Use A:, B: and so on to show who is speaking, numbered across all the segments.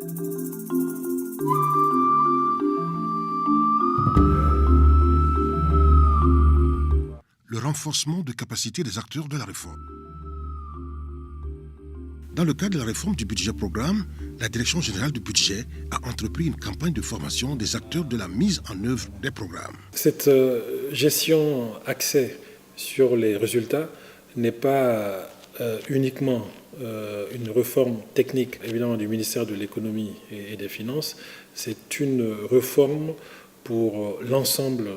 A: Le renforcement de capacité des acteurs de la réforme. Dans le cadre de la réforme du budget programme, la Direction générale du budget a entrepris une campagne de formation des acteurs de la mise en œuvre des programmes.
B: Cette gestion axée sur les résultats n'est pas uniquement une réforme technique, évidemment, du ministère de l'économie et des finances. C'est une réforme pour l'ensemble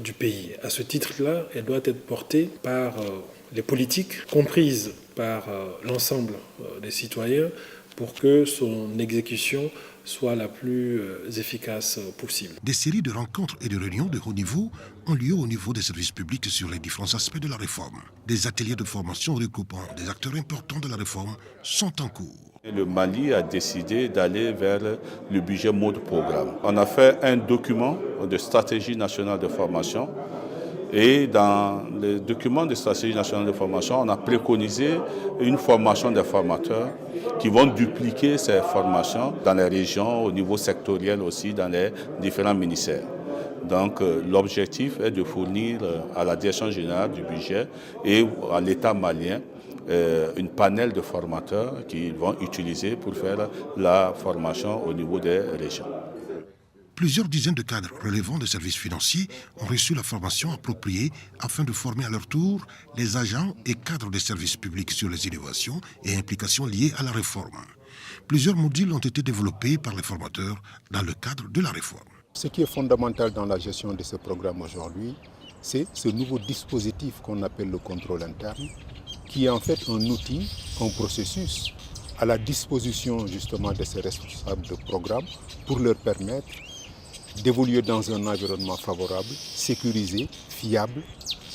B: du pays. À ce titre-là, elle doit être portée par les politiques, comprises par l'ensemble des citoyens, pour que son exécution soit la plus efficace possible.
A: Des séries de rencontres et de réunions de haut niveau ont lieu au niveau des services publics sur les différents aspects de la réforme. Des ateliers de formation regroupant des acteurs importants de la réforme sont en cours.
C: Le Mali a décidé d'aller vers le budget mode programme. On a fait un document de stratégie nationale de formation et dans le document de stratégie nationale de formation, on a préconisé une formation des formateurs qui vont dupliquer ces formations dans les régions, au niveau sectoriel aussi, dans les différents ministères. Donc l'objectif est de fournir à la Direction générale du budget et à l'État malien une panel de formateurs qu'ils vont utiliser pour faire la formation au niveau des régions.
A: Plusieurs dizaines de cadres relevant des services financiers ont reçu la formation appropriée afin de former à leur tour les agents et cadres des services publics sur les innovations et implications liées à la réforme. Plusieurs modules ont été développés par les formateurs dans le cadre de la réforme.
D: Ce qui est fondamental dans la gestion de ce programme aujourd'hui, c'est ce nouveau dispositif qu'on appelle le contrôle interne, qui est en fait un outil, un processus à la disposition justement de ces responsables de programme pour leur permettre d'évoluer dans un environnement favorable, sécurisé, fiable,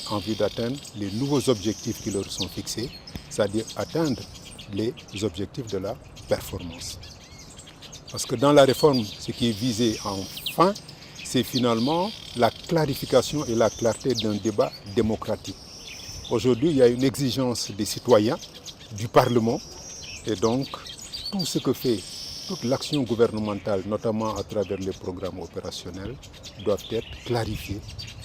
D: en vue d'atteindre les nouveaux objectifs qui leur sont fixés, c'est-à-dire atteindre les objectifs de la performance. Parce que dans la réforme, ce qui est visé enfin, c'est finalement la clarification et la clarté d'un débat démocratique. Aujourd'hui, il y a une exigence des citoyens, du Parlement, et donc tout ce que fait toute l'action gouvernementale, notamment à travers les programmes opérationnels, doivent être clarifiés,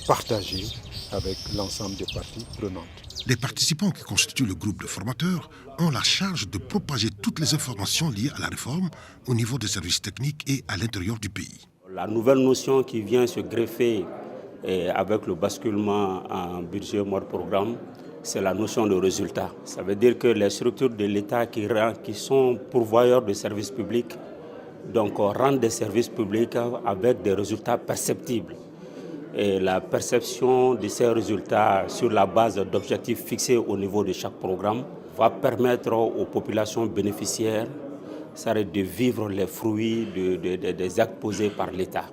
D: partagés avec l'ensemble des parties prenantes.
A: Les participants qui constituent le groupe de formateurs ont la charge de propager toutes les informations liées à la réforme au niveau des services techniques et à l'intérieur du pays.
E: La nouvelle notion qui vient se greffer avec le basculement en budget mode programme, c'est la notion de résultat. Ça veut dire que les structures de l'État qui sont pourvoyeurs de services publics, donc rendent des services publics avec des résultats perceptibles. Et la perception de ces résultats sur la base d'objectifs fixés au niveau de chaque programme va permettre aux populations bénéficiaires de vivre les fruits des actes posés par l'État.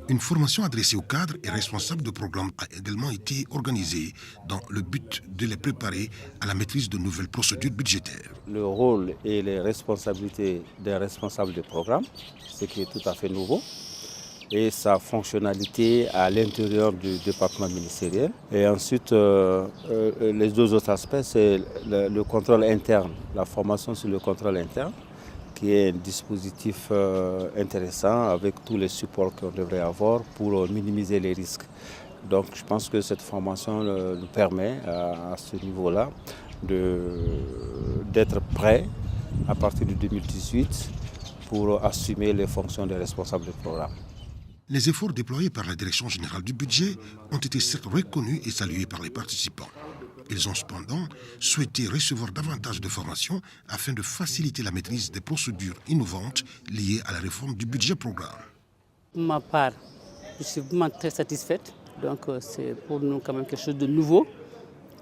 A: Une formation adressée aux cadres et responsables de programmes a également été organisée dans le but de les préparer à la maîtrise de nouvelles procédures budgétaires.
F: Le rôle et les responsabilités des responsables de programme, ce qui est tout à fait nouveau, et sa fonctionnalité à l'intérieur du département ministériel. Et ensuite, les deux autres aspects, c'est le contrôle interne, la formation sur le contrôle interne, qui est un dispositif intéressant avec tous les supports qu'on devrait avoir pour minimiser les risques. Donc je pense que cette formation nous permet à ce niveau-là d'être prêt à partir de 2018 pour assumer les fonctions des responsables de programme.
A: Les efforts déployés par la Direction générale du budget ont été certes reconnus et salués par les participants. Ils ont cependant souhaité recevoir davantage de formations afin de faciliter la maîtrise des procédures innovantes liées à la réforme du budget programme.
G: Pour ma part, je suis vraiment très satisfaite. Donc c'est pour nous quand même quelque chose de nouveau.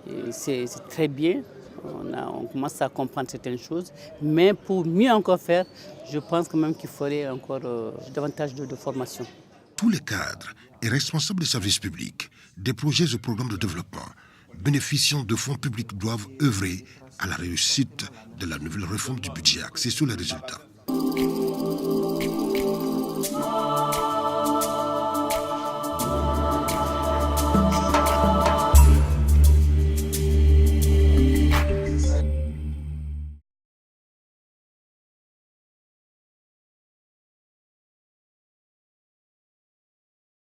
G: Et c'est très bien. On commence à comprendre certaines choses. Mais pour mieux encore faire, je pense quand même qu'il faudrait encore davantage de formation.
A: Tous les cadres et responsables des services publics, des projets et programmes de développement bénéficiant de fonds publics doivent œuvrer à la réussite de la nouvelle réforme du budget axée sur les résultats.